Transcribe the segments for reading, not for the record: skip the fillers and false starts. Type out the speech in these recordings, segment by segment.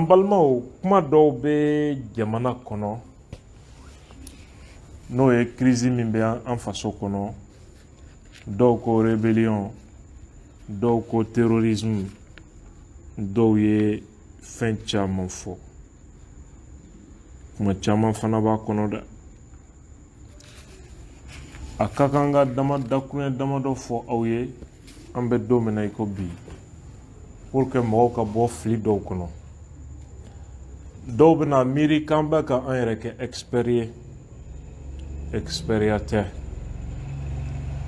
balimaw kuma dɔw bɛ jamana kɔnɔ n'o ye crise min bɛ an faso kɔnɔ, dɔw ko rébellion, dɔw ko terrorisme, dɔw ye fɛn caman fɔ. Kuma caman fana b'a kɔnɔ dɛ. A ka kan ka dakuruɲɛ damadɔ fɔ aw ye, an bɛ don min na i ko bi, pour que mɔgɔw ka bɔ fili dɔw kɔnɔ. Dɔw bɛna miiri k'an bɛ ka an yɛrɛ kɛ expert ye, expert tɛ.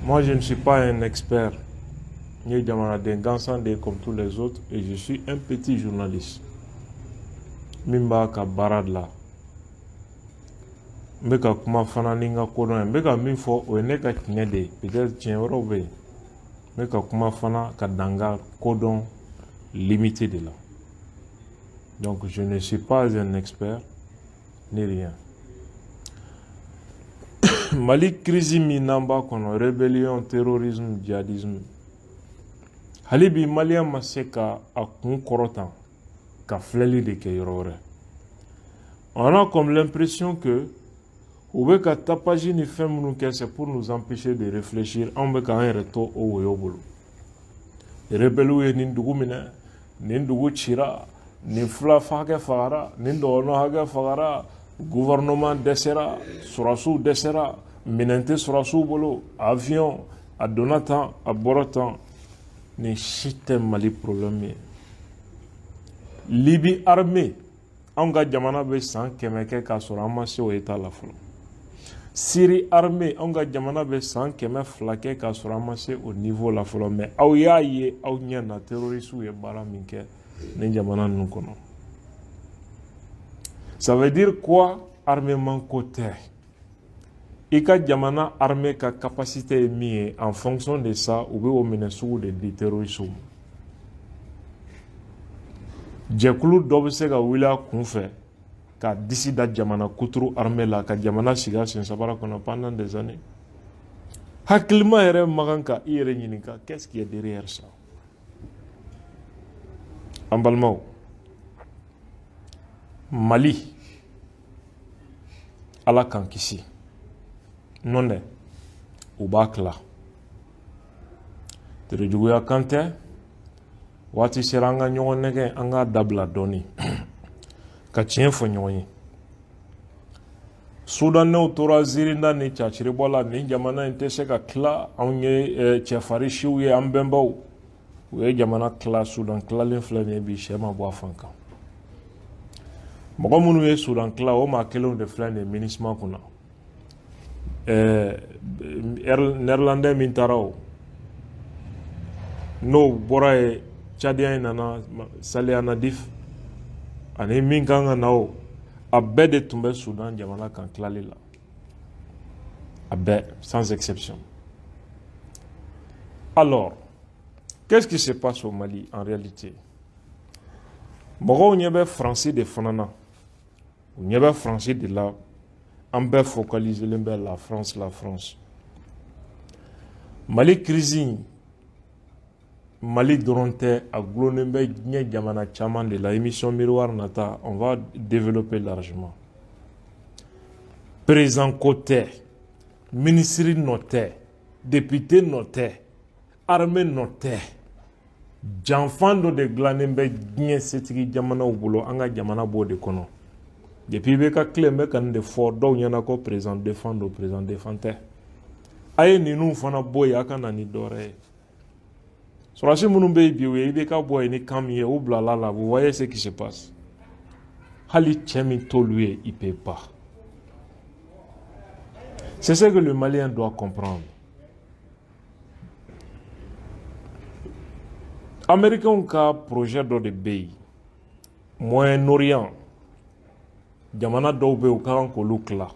Moi je ne suis pas un expert. N ye jamanaden gansan de comme tous les autres et je suis un petit journaliste min b'a ka baara de la. N bɛ ka kuma fana ni n ka kodɔn ye. N bɛ ka min fɔ o ye ne ka tiɲɛ de ye. Peut-être tiɲɛ wɛrɛw bɛ yen. N bɛ ka kuma fana ka dan n ka kodɔn limité de la. Donc je ne suis pas un expert ni rien. Mali crise min n'an b'a kɔnɔ, rébellion, terrorisme, djihadisme. Hali bi malien ma se ka a kun kɔrɔtan ka filɛli de kɛ yɔrɔ wɛrɛ. On a comme l'impression que u bɛ ka tapage ni fɛn minnu kɛ c'est pour nous empêcher de réfléchir. Anw bɛ k'an yɛrɛ to o woyo bolo. Rebelliw ye nin dugu minɛ, nin dugu cira, nin fula hakɛ fagara, nin dɔgɔnɔ hakɛ fagara, gouvernement dɛsɛra, sɔrɔsiw dɛsɛra, minɛn tɛ sɔrɔsiw bolo, avion a donna tan, a bɔra tan. Nin si tɛ Mali problème ye. Libi armée, anw ka jamana bɛ san 100 kɛ k'a sɔrɔ an ma se o état la fɔlɔ. Syrie armée, anw ka jamana bɛ san 200 kɛ k'a sɔrɔ an ma se o niveau la fɔlɔ. Mais aw y'a ye aw ɲɛ na terroristes ye baara min kɛ nin jamana ninnu kɔnɔ. Ça veut dire quoi? Armement ko tɛ. I ka jamana armée ka capacité ye min ye, en fonction de ça u bɛ o minɛ sugu de di terroristes ma. Jɛkulu dɔ bɛ se ka wuli a kun fɛ ka disi da jamana kuturu armée la, ka jamana sigi a sen sabara kɔnɔ pendant des années. Hakilima yɛrɛ man kan ka i yɛrɛ ɲininka qu'est-ce qui est derrière ça? An balimaw, Mali, Ala k'an kisi. Non dɛ, u b'a tila. Terejuguya kan tɛ, waati sera an ka ɲɔgɔn nɛgɛ, an k'a dabila dɔɔni ka tiɲɛ fɔ ɲɔgɔn ye. Sudanɛw tora ziirinda ni caciribɔ la, nin jamana in tɛ se ka tila, anw ye cɛfarisiw ye, an bɛnbaw. U ye jamana tila, Sudan tilalen filɛ nin ye bi, sɛ ma bɔ a fan kan. Mɔgɔ minnu ye Sudan tila, o maa kelenw de filɛ nin ye MINUSMA kunna. Néerlandais min taara o, n'o bɔra ye Tchadien in nana Salih Nadif ani min kan ka na o, a bɛɛ de tun bɛ Sudan jamana kan tilali la. A bɛɛ, sans exception. Alors, qu'est-ce qui se passe au Mali en réalité? Mɔgɔw ɲɛ bɛ Faransi de fana na, u ɲɛ bɛ Faransi de la. An bɛɛ focaliselen bɛ la France. Mali crise, Mali dɔrɔn tɛ, a gulonnen bɛ diɲɛ jamana caman de la. Émission Miroir nata, on va développer largement. Président ko tɛ, ministre nɔ tɛ, député nɔ tɛ, armée nɔ tɛ. Janfan dɔ de dilannen bɛ diɲɛ setigi jamanaw bolo, an ka jamana b'o de kɔnɔ. Depuis bɛ ka tile bɛ ka nin de fɔ dɔw ɲɛna ko président défend do, président défend tɛ. A ye ninnu fana bɔ yen, a ka na ni dɔwɛrɛ ye. Sɔrɔsi minnu bɛ yen bi, o ye IBK bɔ yen ni kan min ye, o bilala la, vous voyez ce qui se passe. Hali cɛ min t'olu ye, il paie pas. C'est ce que le Malien doit comprendre. Américains ka projet dɔ de bɛ yen, Moyen-Orient. Jamana dɔw bɛ u kan k'olu tila.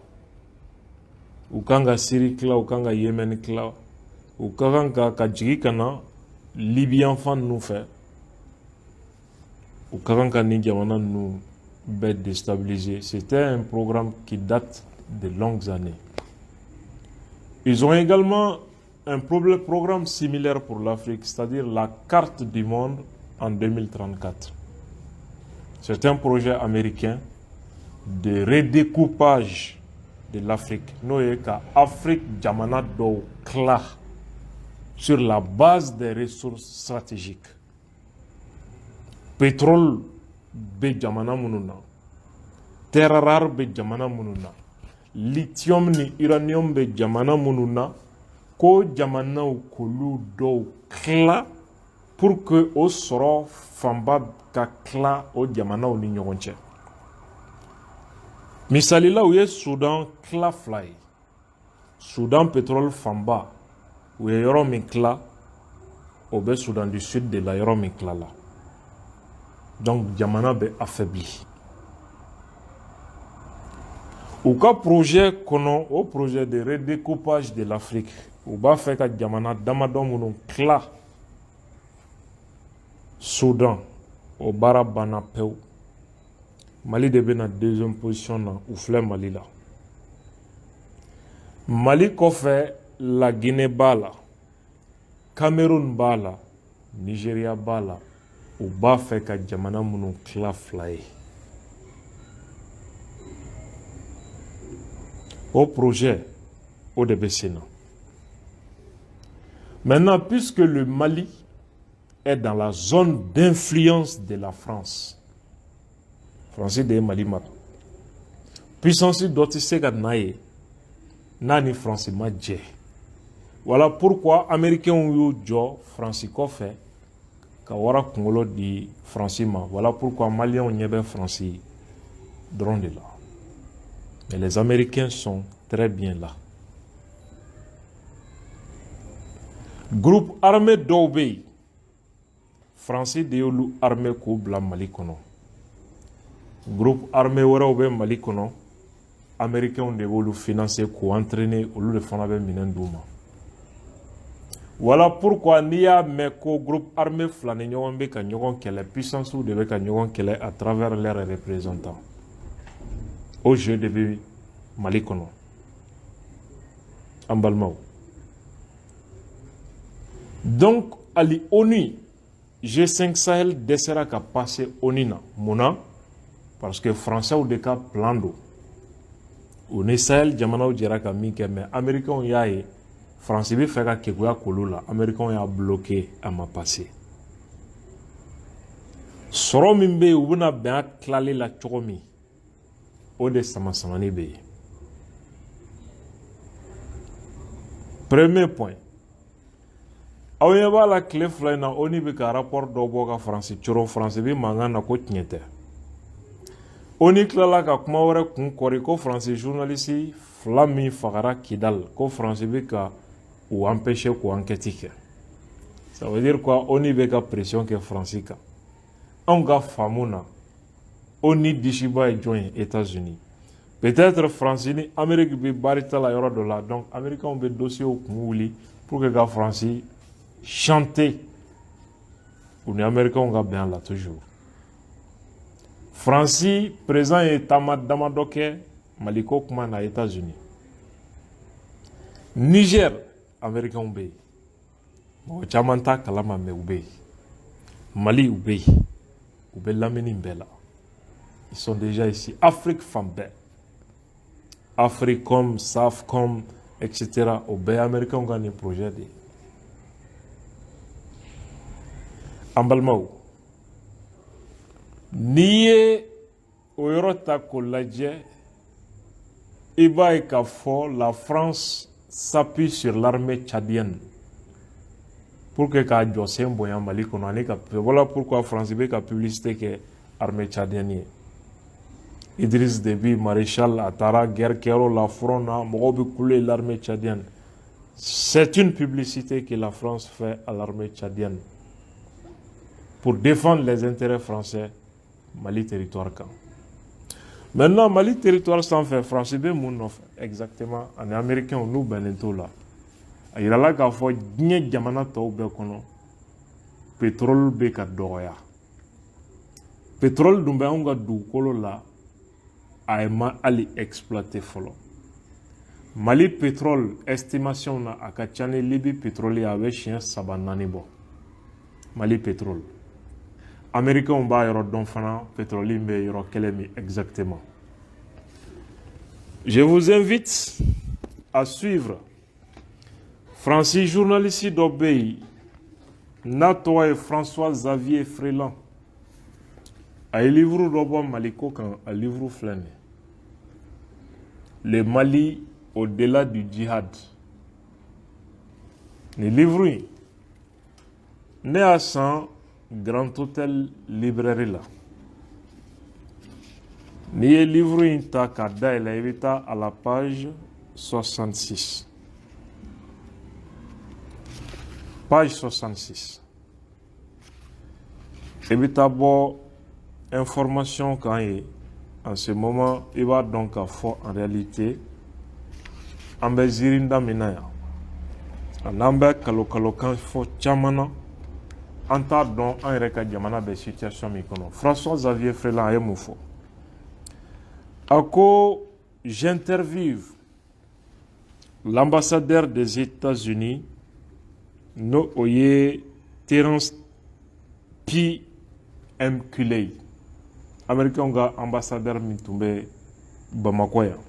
U kan ka Syrie tila, u kan ka Yémen tila, u ka kan ka jigin ka na Libyen fan ninnu fɛ. U ka kan ka nin jamana ninnu bɛɛ déstabiliser. C'était un programme qui date de longues années. Ils ont également un programme similaire pour l'Afrique, c'est-à-dire la carte du monde en 2034. C'est un projet américain de redécoupage de l'Afrique. Nous avons l'Afrique jamana do kla sur la base des ressources stratégiques. Pétrole be jamana mununa, terre rare be jamana mununa, lithium ni uranium be jamana mununa, ko jamana ou kolu do kla pour que au soro famba ka kla o jamana ou ni ɲɔgɔn. Misali la u ye Soudan kla fila ye. Soudan pétrole fanba u ye yɔrɔ min kla o bɛ Soudan du Sud de la yɔrɔ min kla la. Donc jamana bɛ affaibli. U ka projet kɔnɔ o projet de redécoupage de l'Afrique u b'a fɛ ka jamana damadɔ minnu kla Soudan o baara banna pewu. Mali de bena deuxième position na ou filɛ Mali la. Mali kɔfɛ la Guinée b'a la, Cameroun b'a la, Nigeria b'a la, u b'a fɛ ka jamana minnu kila fila ye. O projet o de bɛ sen na. Maintenant, puisque le Mali est dans la zone d'influence de la France, France de Mali mara. Puissance doti se ka na ye n'a ni France ma jɛ. Voilà pourquoi Américains y'u jɔ France kɔfɛ ka wara kunkolo di France ma. Voilà pourquoi Maliens ɲɛ bɛ France dɔrɔn de la. Mais les Américains sont très bien là. Groupe armé dɔw bɛ yen France de y'olu armé k'u bila Mali kɔnɔ. Groupe armé wɛrɛw bɛ Mali kɔnɔ, Américains de b'olu financer k'u entraîner, olu de fana bɛ minɛn d'u ma. Voilà pourquoi n'i y'a mɛn ko groupe armé fila ni ɲɔgɔn bɛ ka ɲɔgɔn kɛlɛ, puissance de bɛ ka ɲɔgɔn kɛlɛ à travers leurs représentants. O jeu de bɛ Mali kɔnɔ. An balimaw. Donc ali ONU G5 Sahel dɛsɛra ka passer ONU na. Mun na? Parce que Français de ka plan do. O ni Sahel jamanaw jɛra ka min kɛ, mais Américains y'a ye France bɛ fɛ ka keguya k'olu la, Américains y'a bloqué, a ma passé. Sɔrɔ min bɛ yen u bɛna bɛn a tilali la cogo min, o de sama-samani bɛ yen. Premier point. Aw ɲɛ b'a la tile fila in na ONU bɛ ka rapport dɔ bɔ ka France coro, France bɛ mankan na ko tiɲɛ tɛ. ONU tilala ka kuma wɛrɛ kun kɔri ko France journaliste fila min fagara Kidal, ko France bɛ ka u empêcher k'u enquête kɛ. Ça veut dire quoi? ONU bɛ ka pression kɛ France kan. Anw ka faamu na ONU disiba ye jɔn ye? États-Unis. Peut-être France ni Amérique bɛ baarita la yɔrɔ dɔ la, donc Américains bɛ dossier kun wuli pour que ka France chanter. U ni Américains ka bɛn a la toujours. France présent ye taama damadɔ kɛ Mali ko kuma na États-Unis. Niger, Américains bɛ yen. Mɔgɔ caman t'a kalama mais u bɛ yen. Mali u bɛ yen. U bɛ lamini bɛɛ la. Ils sont déjà ici. Afrique fan bɛɛ. Africom, SAFCOM, etc. O bɛɛ Américains ka nin projet de ye. An balimaw. N'i ye o yɔrɔ ta k'o lajɛ, i b'a ye k'a fɔ la France s'appuie sur l'armée tchadienne pour que k'a jɔ sen bonya Mali kɔnɔ ani ka voilà pourquoi France bɛ ka publicité kɛ armée tchadienne ye. Idriss Déby maréchal a taara guerre kɛyɔrɔ la front na mɔgɔw bɛ kule l'armée tchadienne. C'est une publicité que la France fait à l'armée tchadienne pour défendre les intérêts français Mali territoire kan. Maintenant Mali territoire sanfɛ France bɛ mun nɔfɛ exactement ani Américains n'u bɛnnen t'o la. A yirala k'a fɔ diɲɛ jamana tɔw bɛɛ kɔnɔ pétrole bɛ ka dɔgɔya. Pétrole dun bɛ anw ka dugukolo la a ma hali exploité fɔlɔ. Mali pétrole estimation na a ka ca ni Libye pétrole a bɛ siɲɛ 3-4 bɔ. Mali pétrole. Américains b'a yɔrɔ dɔn fana pétrole bɛ yɔrɔ kelen min exactement. Je vous invite à suivre Francis journaliste dɔ bɛ yen n'a tɔgɔ ye François Xavier Freeland. A ye livre dɔ bɔ Maliko kan, a livre filɛ nin ye Le Mali au-delà du djihad. Ni livre in ne y'a san Grand Hôtel librairie la. N'i ye livre in ta k'a dayɛlɛ i bɛ taa à la page 66. Page 66. I bɛ taa bɔ information kan ye. En ce moment, il va donc à fort en réalité. An bɛ ziirinda min na yan. An bɛ kalo-kalokan fɔ caman na. An t'a dɔn an yɛrɛ ka jamana bɛ situation min kɔnɔ. François Xavier Freeland a ye mun fɔ. A ko j'interviewe l'ambassadeur des États-Unis n'o o ye Terence P. Mcculey. Américains ka ambassadeur min tun bɛ Bamako yan.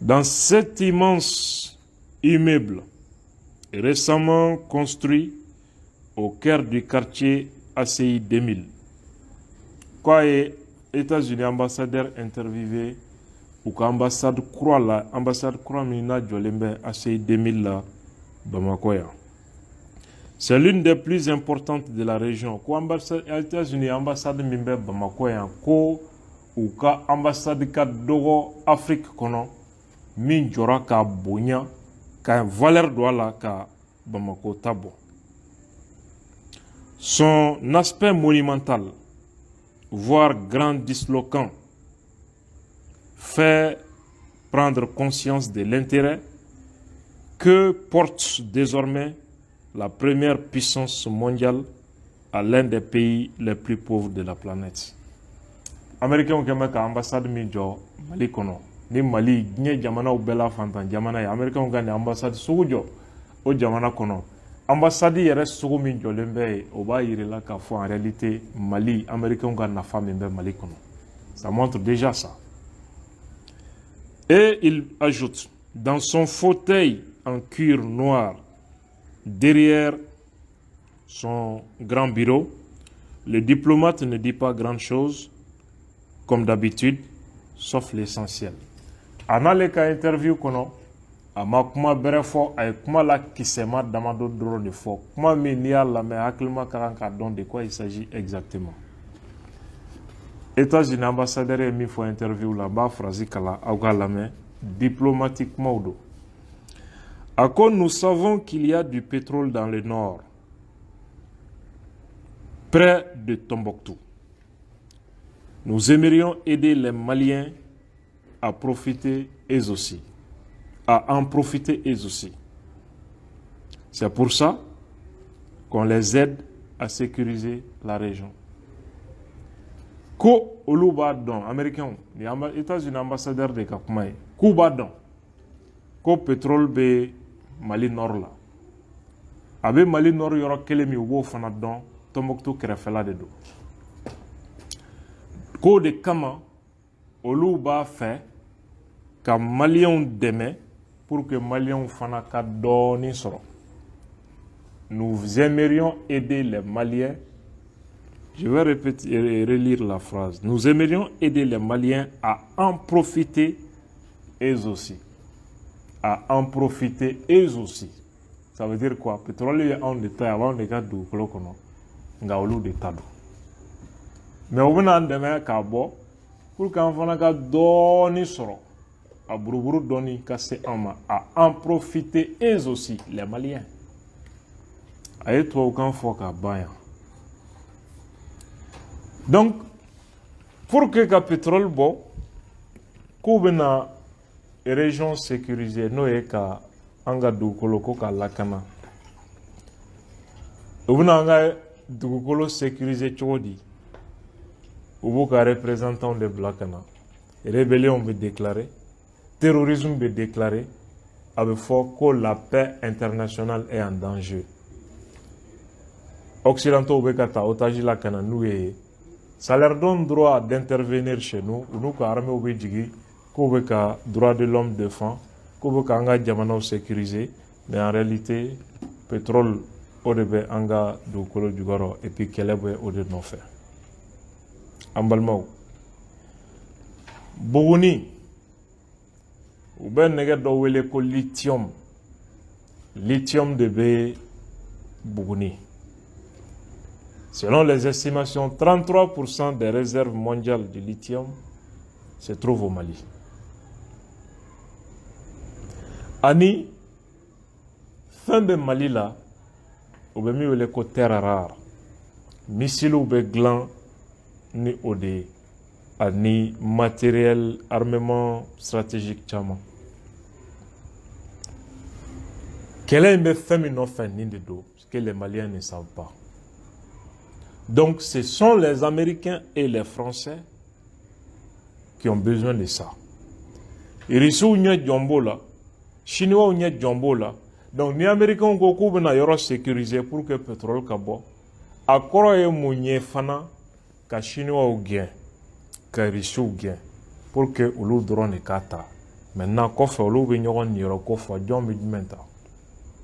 Dans cet immense immeuble récemment construit au cœur du quartier ACI 2000. Quoi est États-Unis ambassadeur interviewé ou qu'ambassade croix là, ambassade croix mina Djolembe ACI 2000 là, Bamako ya. C'est l'une des plus importantes de la région. Ko ambassade États-Unis ambassade mimbe Bamako ya ko ou ka ambassade ka dogo Afrique kono min jora ka bonya ka valeur do la ka Bamako tabo. Son aspect monumental, voire grandiloquent, fait prendre conscience de l'intérêt que porte désormais la première puissance mondiale à l'un des pays les plus pauvres de la planète. Américains ont une ambassade minjo Mali kono. Ni Mali, ni jamana ou bela fantan jamana ya. Américains ont une ambassade sujo au jamana kono. Ambassade yɛrɛ sogo min jɔlen bɛ yen o b'a yirala k'a fɔ en réalité Mali américains ka nafa min bɛ Mali kɔnɔ. Ça montre déjà ça. Et il ajoute, dans son fauteuil en cuir noir derrière son grand bureau, le diplomate ne dit pas grand chose comme d'habitude sauf l'essentiel. Anale ka interview kono ama kuma bɛrɛ fɔ a ye kuma la kisɛma damadɔ dɔrɔn de fɔ kuma min n'i y'a lamɛn hakilima ka kan k'a dɔn de quoi il s'agit exactement. États-Unis ambassadeur ye min fɔ interview la n b'a phrase kalan aw ka lamɛn diplomatiquement do. A ko nous savons qu'il y a du pétrole dans le nord près de Tombouctou. Nous aimerions aider les Maliens à profiter eux aussi. À en profiter eux aussi. C'est pour ça qu'on les aide à sécuriser la région. Ko olu b'a dɔn américains ni États-Unis ambassadeur de ka kuma ye k'u b'a dɔn ko pétrole bɛ Mali nord la a bɛ Mali nord yɔrɔ kelen min u b'o fana dɔn Tombouctou kɛrɛfɛla de don k'o de kama olu b'a fɛ ka Maliens dɛmɛ pour que Maliens fana ka dɔɔni sɔrɔ. Nous aimerions aider les Maliens. Je vais répéter et relire la phrase. Nous aimerions aider les Maliens à en profiter eux aussi. À en profiter eux aussi. Ça veut dire quoi? Pétrole est en détail avant de garder du colocono. Ngaolu de tado. Mais on a un demain kabo pour qu'on fasse un doni soro. À Buruburu doni cassé en main. À en profiter eux aussi, les Maliens. Aïe toi au camp foka bayan. Donc, pour que le pétrole bo, koubena région sécurisée, nous est ka anga doukoloko ka lakana. Oubena anga doukolo sécurisé chodi. Oubo ka représentant de Blakana. Rébellion be déclaré, terrorisme be déclaré, avec fort que la paix internationale est en danger. occidentaux bɛ ka ta otage la ka na n'u ye, ça leur donne droit d'intervenir chez nous, u n'u ka armée bɛ jigin k'u bɛ ka droit de l'homme défend, k'u bɛ ka an ka jamanaw sécuriser, mais en réalité pétrole o de bɛ an ka dugukolo jukɔrɔ et puis kɛlɛ bɛ o de nɔfɛ. An balimaw, Buguni u bɛ nɛgɛ dɔ wele ko lithium. Lithium de bɛ Buguni. Selon les estimations, 33% des réserves mondiales de lithium se trouvent au Mali. Ani, fin de Mali là, u bɛ min wele ko terre rare. Missiles bɛ dilan ni o de ye, ani matériel armement stratégique caman. Kɛlɛ in bɛ fɛn min nɔfɛ nin de don, ce que les Maliens ne savent pas. Donc ce sont les Américains et les Français qui ont besoin de ça. Irisiw ɲɛ jɔnbo la, Chinois ɲɛ jɔnbo la. Donc ni Américains ko k'u bɛna yɔrɔ sécuriser pour que pétrole ka bɔ, a kɔrɔ ye mun ye fana ka Chinois gɛn, ka Irisiw gɛn, pour que olu dɔrɔn de ka ta. Maintenant kɔfɛ olu bɛ ɲɔgɔn niyɔrɔ ko fɔ jɔn bɛ jumɛn ta?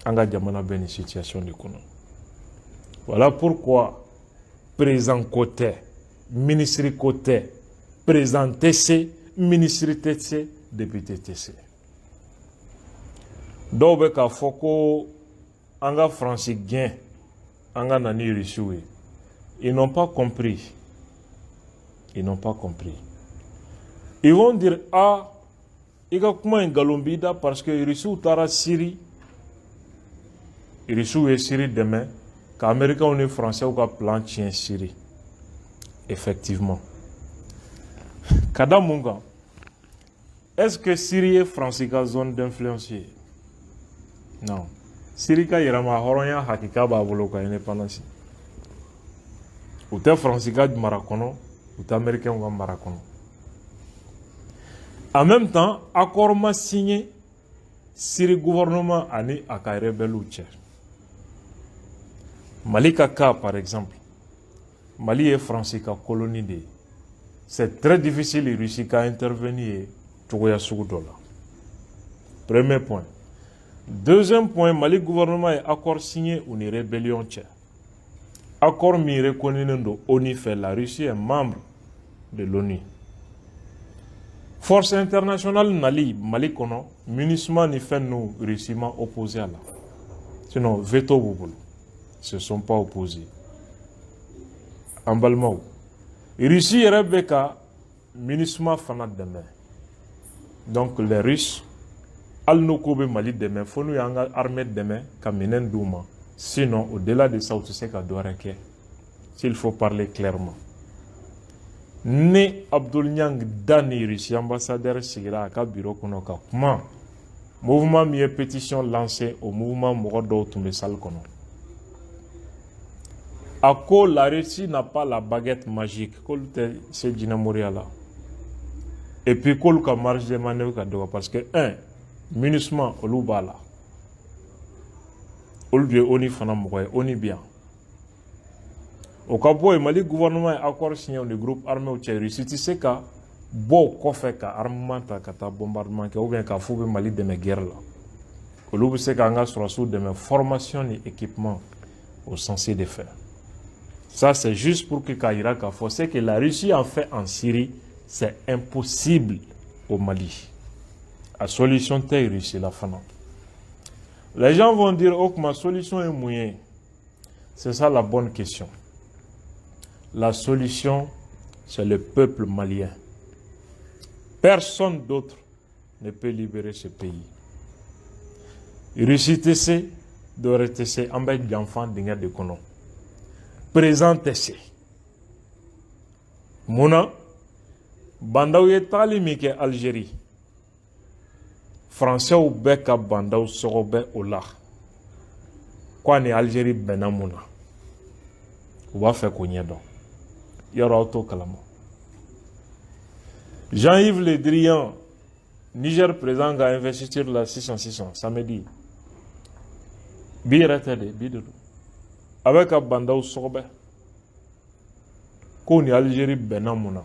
An ka jamana bɛ nin situation de kɔnɔ. Voilà pourquoi président côté, ministre côté, président TC, ministre TC, député TC. Dɔw bɛ k'a fɔ ko an ka France gɛn, an ka na ni Irisiw ye. Ils n'ont pas compris. Ils n'ont pas compris. Ils vont dire, ah, i ka kuma in nkalon b'i da parce que Irisiw taara Syrie. Irisiw ye Syrie dɛmɛ ka Américains ni Français ka plan tiɲɛ Syrie. Effectivement. Ka da mun kan? Est-ce que Syrie ye France ka zone d'influence ye? Non. Syrie ka yɛrɛma hɔrɔnya hakika b'a bolo ka indépendance. U tɛ France ka mara kɔnɔ, u tɛ Américains ka mara kɔnɔ. En même temps, accord ma signé Syrie gouvernement ani a ka rebelles cɛ. Mali ka cas par exemple. Mali est France ka colonie de. C'est très difficile Russie ka intervenir cogoya sugu dɔ la. Premier point. Deuxième point, Mali gouvernement est accord signé ou une rébellion tchè. Accord mi reconnu de ONU fait la Russie est membre de l'ONU. Force internationale nali Mali kono, MINUSMA ni fait nous Russie opposé à la. Sinon veto boubou. Se sont pas opposés. Emballement. Russie et Rebecca, MINUSMA fanat demain. Donc les Russes, al no kobe Mali demain, faut nous yanga armée demain, kaminen douma. Sinon, au-delà de ça, tu sais qu'à Douareke, s'il faut parler clairement. Ne Abdoul Niang Dani Russie, ambassadeur Sigira, à bureau konoka. Comment? Mouvement mieux pétition lancée au mouvement Morodo Toumbe Salkono. À quoi la Russie n'a pas la baguette magique, c'est Dina Moriala. Et puis, qu'on a marge de manœuvre, parce que, un, MINUSMA, Olubala. Olubie, Oni Fanamoué, Oni bien. Au Cabo, le Mali gouvernement est accord signé le groupe armé au Tchèque. Si tu sais qu'à beau fait qu'à armement, qu'à bombardement, ou bien qu'à fouiller Mali de mes guerres là. Olubie, c'est qu'à sur de mes formations et équipements au sens de faire. Ça, c'est juste pour que Kaira c'est que la Russie en fait en Syrie, c'est impossible au Mali. La solution est Russie, la fin. Les gens vont dire, oh, ma solution est moyenne. C'est ça la bonne question. La solution, c'est le peuple malien. Personne d'autre ne peut libérer ce pays. Russie TC, doit TC, en bas d'enfants de Kono. Présent TC. Mouna, Bandaou est talimike Algérie. Français ou Beka Bandaou Sorobe Ola. Quoi ni Algérie Benamouna. Ou va faire qu'on y a donc. Il y aura auto calamo. Jean-Yves Le Drian, Niger présent a investi sur la 600, samedi. Birate de Bidou. avec un bandaw sobe qu'on y Algérie benamuna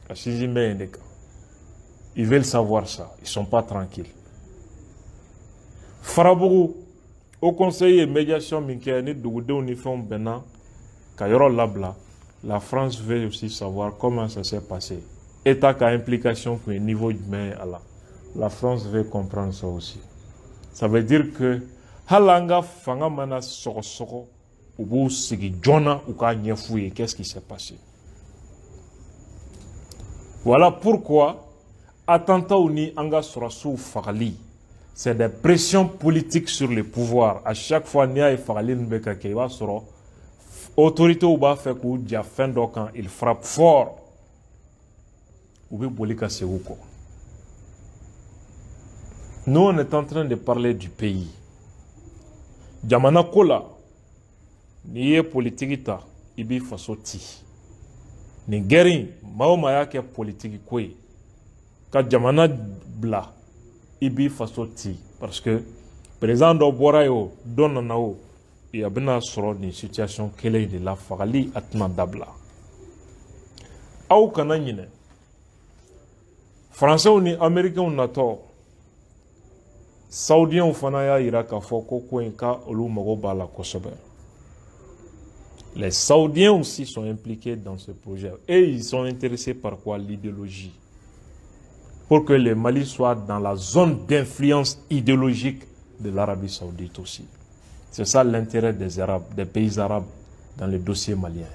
à Sizimé Ndeka. Ils veulent savoir ça, ils sont pas tranquilles. Farabougou au conseil et médiation minkéani dougoude uniforme Benin Kayoro Labla, la France veut aussi savoir comment ça s'est passé. État qu'a implication que niveau humain à la France veut comprendre ça aussi. Ça veut dire que halanga fanga mana soko ou bou sigi jona ou ka nyefouye qu'est-ce qui s'est passé. Voilà pourquoi attentat uni anga surasu fagali. C'est des pressions politiques sur le pouvoir. À chaque fois, il y a des fagalines qui va sur autorité ou bas fait que dia fin quand il frappe fort. Ou bien bolika sewuko. Nous on est en train de parler du pays. Jamana kola ni ye politique ta ibi fasoti. Ni guerre mao maya ke politique kwe. Ka jamana bla ibi fasoti parce que président do borayo donanao il y a bien sur une situation qu'elle est de la fagali atna dabla. Au kananyine français ou ni américain ou nato saoudien ou fanaya iraka foko kwenka olu mago bala kosobe. Les saoudiens aussi sont impliqués dans ce projet et ils sont intéressés par quoi? L'idéologie. Pour que le Mali soit dans la zone d'influence idéologique de l'Arabie Saoudite aussi. C'est ça l'intérêt des Arabes, des pays arabes dans le dossier malien.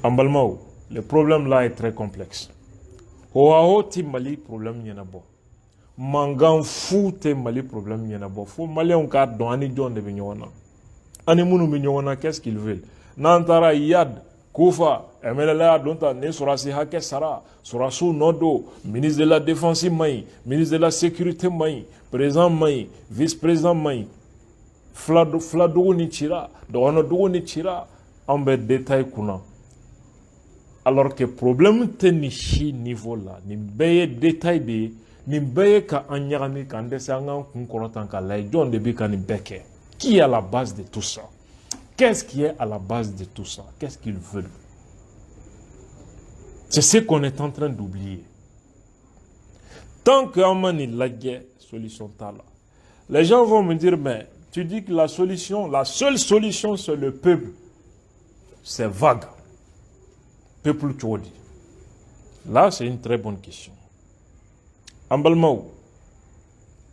En Balmao, le problème là est très complexe. Oaho ti Mali problème n'y en a pas. Mangan fou te Mali problème n'y en a pas. Faut Mali on garde dans ani John de Bignona. Ani munu Bignona qu'est-ce qu'ils veulent? Nantara Yad Koufa, MLA Donta, ne Sorasi Hake Sara, Sorasu Nodo, ministre de la Défense Maï, ministre de la Sécurité Maï, président Maï, vice-président Maï, Fladou Nichira, Doano Nichira, en bas détail Kuna. Alors que problème tenichi niveau là, ni beye détail de, ni beye ka anyarami kandesangan kunkorotan ka laïdjon de bika ni beke. Qui est à la base de tout ça? Qu'est-ce qui est à la base de tout ça? Qu'est-ce qu'ils veulent? C'est ce qu'on est en train d'oublier. Tant qu'on n'y la guerre, solution là. Les gens vont me dire, mais tu dis que la seule solution, c'est le peuple. C'est vague. Peuple Tchouadi. Là, c'est une très bonne question. En Balmaou,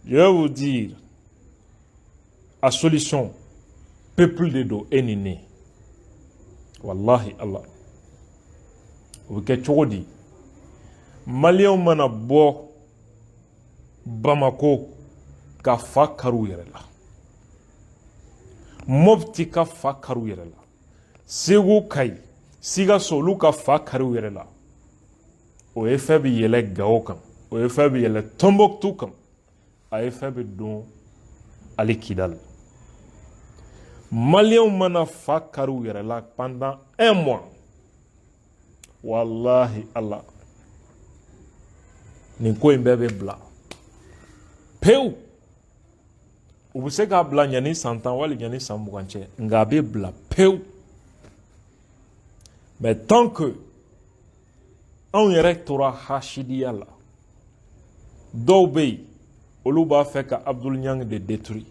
je vais vous dire, la solution, peuple de dos est né. Wallahi Allah. Vous que Tchouadi. Malien mana bo Bamako ka fa karu yere la. Mopti ka fa karu yere la. Segu kai. Siga solu ka fa karu yere la. O efe bi yele gao kan. O efe bi yele Tombouctou kan. A efe bi don Ali Kidal. Malien mana fa karu yere la pendant 1 mois. Wallahi Allah. Ninko imbebe bla. Peu. Ou se ka bla nyani 100 ans wali nyani 100 ngabe bla peu. Mais tant que on rectora Hachidia là, Dobe, Oluba fait que Abdul Nyang de détruit.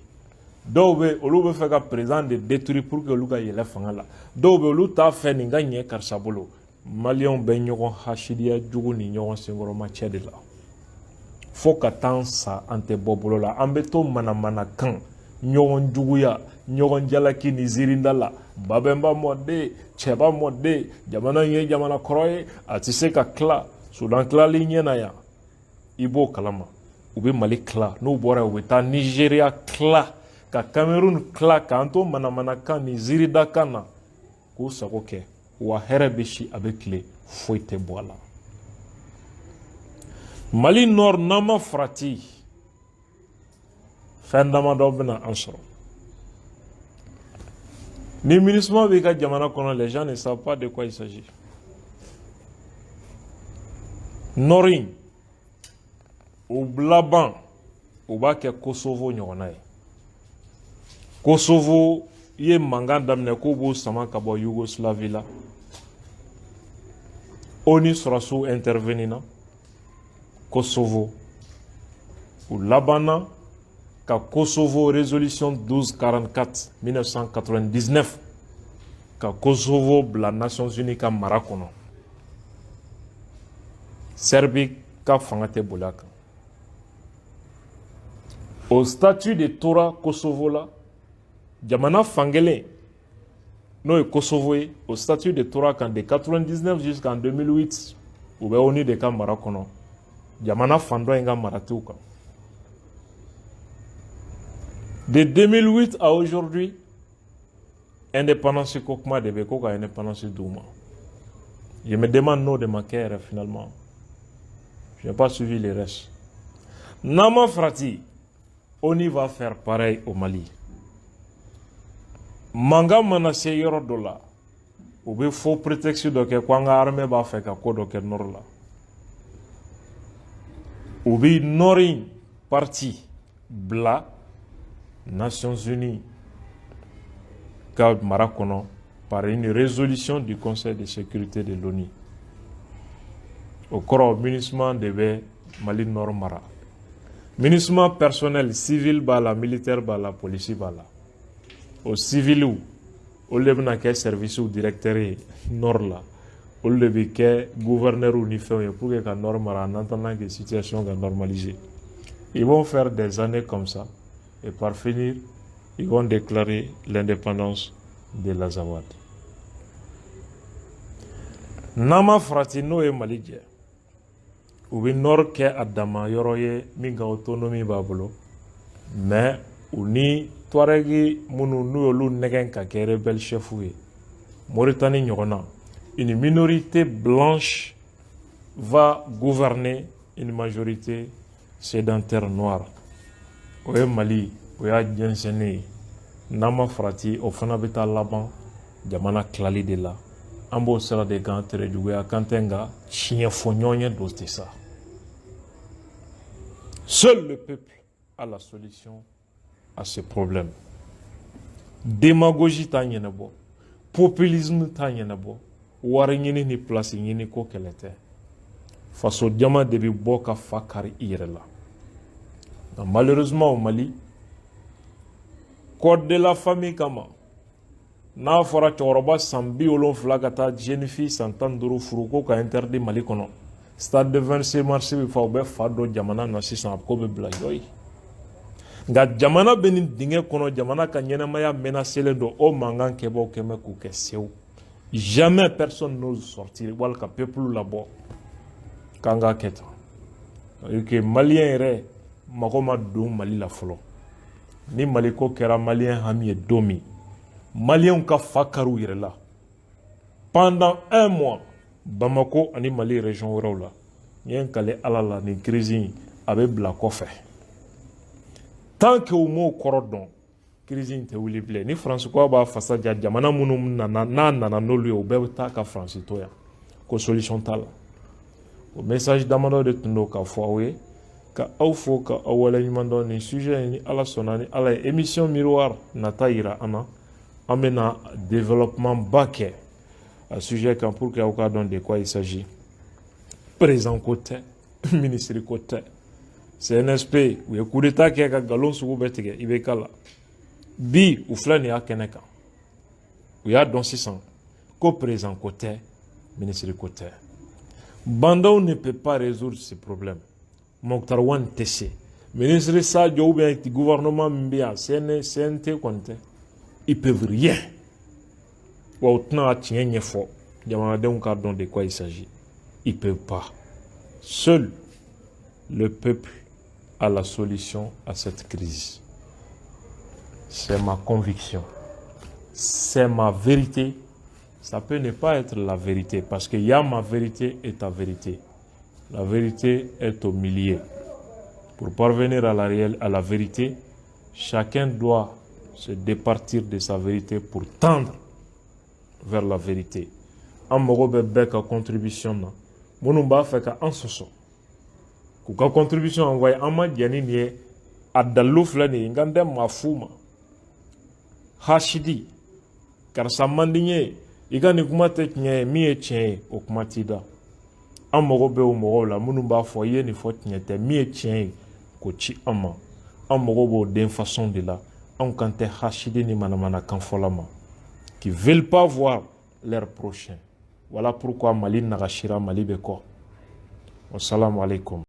Dobe, Oluba fait que président de détruit pour que Luga y ait là. Dobe, Oluta fait n'gagne Karsabolo. Malion ben nyogon Hachidia, Djougou ni nyogon Sengoro Machede là. Faut qu'attendre ça ante bobolo là. Ambeto manamana kan. Nyogon Djouguya, Nyogon Jalaki ni Zirindala. Babemba mode, Cheba mode, Jamana ye Jamana Kroye, Atiseka Kla, Soudan Kla ligne ya. Ibo Kalama, Ube Mali Kla, no bora weta Nigeria Kla, Ka Cameroun Kla, Kanto Manamanaka ni Zirida Kana, Ko Sakoke, Wa Herebeshi avec les fouettes boila. Mali Nord Nama Frati, Fendama Dobna Ansoro. Les ministres avec Jamana Kono, les gens ne savent pas de quoi il s'agit. Norin, ou Blaban, ou Baké Kosovo Nyonaï. Kosovo ye mangan damne ko bo sama ka bɔ Yougoslavie la. ONU sera sous intervenir Kosovo ou Labana ka Kosovo résolution 1244 1999 ka Kosovo la Nations Unies ka mara kɔnɔ. Serbie ka fanga tɛ bola kan. Au statut de Torah Kosovo la, jamana fangelen n'o ye Kosovo ye, au statut de Torah kan de 99 jusqu'en 2008 u bɛ ONU de ka mara kɔnɔ. Jamana fan dɔ in ka mara t'u kan. De 2008 à aujourd'hui, indépendance ko kuma de bɛ ko ka indépendance d'u ma. Je me demande n'o de ma kɛ yɛrɛ finalement. Je n'ai pas suivi les restes. Nama Frati, ONU va faire pareil au Mali. Manga mana se yɔrɔ dɔ la, u bɛ faux prétexte dɔ kɛ ko an ka armée b'a fɛ ka ko dɔ kɛ nord la. U bɛ nord in parti bila Nations Unies ka mara kɔnɔ par une résolution du Conseil de sécurité de l'ONU. Au kɔrɔ MINUSMA de bɛ Mali nord mara. MINUSMA personnel civil b'a la, militaire b'a la, police b'a la. Au civil olu de bɛna kɛ service directeur ye nord la, olu de bɛ kɛ gouverneur ni fɛnw ye pour que ka nord mara en attendant que situation ka normaliser. Ils vont faire des années comme ça et par finir ils vont déclarer l'indépendance de l'Azawad. Nama Frati n'o ye Mali jɛ, u bɛ nord kɛ a dama yɔrɔ ye min ka autonomie b'a bolo, mais u ni Touaregi minnu n'u y'olu nɛgɛn ka kɛ rebelle chef ye, Mauritanie ɲɔgɔn na, une minorité blanche va gouverner une majorité sédentaire noire. O ye Mali, o y'a jɛnsɛnnen ye. Nama Frati o fana bɛ taa laban jamana tilali de la. An b'o sira de kan tere juguya kan tɛ nka tiɲɛ fɔ ɲɔgɔn ye dɔ tɛ sa. Seul le peuple a la solution à ce problème. Démagogie t'a ɲɛnabɔ, populisme t'a ɲɛnabɔ, wari ɲini ni place ɲini ko kɛlɛ tɛ. Faso jama de bɛ bɔ ka fa kari i yɛrɛ la. Malheureusement au Mali, code de la famille kama, n'a fɔra cɛkɔrɔba san 70 ka taa jeune fille san 15 furu ko ka interdit Mali kɔnɔ. Stade de 26 mars bɛ fa u bɛ fa dɔ jamana na sisan a ko bɛ bila jɔ ye. Nka jamana bɛ nin dingɛ kɔnɔ, jamana ka ɲɛnamaya menacelen don, o mankan kɛbaaw kɛmɛ k'u kɛ sew. Jamais personne n'ose sortir wali ka peuple labɔ k'an k'a kɛ tan. Que malien yɛrɛ mago ma don Mali la fɔlɔ. Ni Mali ko kɛra malien hami ye don min, maliens ka fa kari u yɛrɛ la. Pendant un mois, Bamako ani Mali région wɛrɛw la, n ye n kale Ala la nin crise in a bɛ bila kɔfɛ. Tant que u m'o kɔrɔ dɔn, crise in tɛ wuli bilen. Ni France ko b'a fasa ja jamana minnu nana, n'a nana n'olu ye, u bɛɛ bɛ taa ka France to yan. Ko solution t'a la. O message damadɔ de tun don k'a fɔ aw ye, ka aw fo ka aw waleɲuman dɔn nin sujet in ni Ala sɔnna ni Ala ye. Émission Miroir nata yira an na, an bɛna développement ba kɛ a sujet kan pour que aw ka dɔn de quoi il s'agit. Président ko tɛ, ministre ko tɛ. CNSP u ye coup d'état kɛ ka nkalon sugu bɛɛ tigɛ IBK la. Bi u filɛ nin y'a kɛnɛ kan. U y'a dɔn sisan ko président ko tɛ, ministre ko tɛ. Bandaw ne peut pas résoudre ce problème. Mokhtar Wane tɛ se. Ministre Sadio ou bien gouvernement min bɛ yan, CNT kɔni tɛ. Ils peuvent rien. Wa u tɛna a tiɲɛ ɲɛfɔ jamanadenw k'a dɔn de quoi il s'agit. Ils peuvent pas. Seul le peuple a la solution à cette crise. C'est ma conviction. C'est ma vérité. Ça peut ne pas être la vérité parce qu'il y a ma vérité et ta vérité. La vérité est au milieu. Pour parvenir à la vérité, chacun doit se départir de sa vérité pour tendre vers la vérité. An mago bɛ bɛɛ ka contribution na. Minnu b'a fɛ ka an sɔsɔ. K'u ka contribution envoyer an ma jɛn ni nin ye. A dalilu filɛ nin ye, n kan tɛ maa fu ma. hashidi, karisa man di n ye i ka nin kuma tɛ tiɲɛ ye min ye tiɲɛ ye o kuma t'i da. An mago bɛ o mɔgɔw la minnu b'a fɔ i ye nin fɔ tiɲɛ tɛ min ye tiɲɛ ye k'o ci an ma. An mago b'o den façon de la, anw kan tɛ hashidi ni manamanakan fɔla ma, qui veulent pas voir leur prochain. Voilà pourquoi Mali nagashira, Mali bɛ kɔ. Wassalamu alaikum.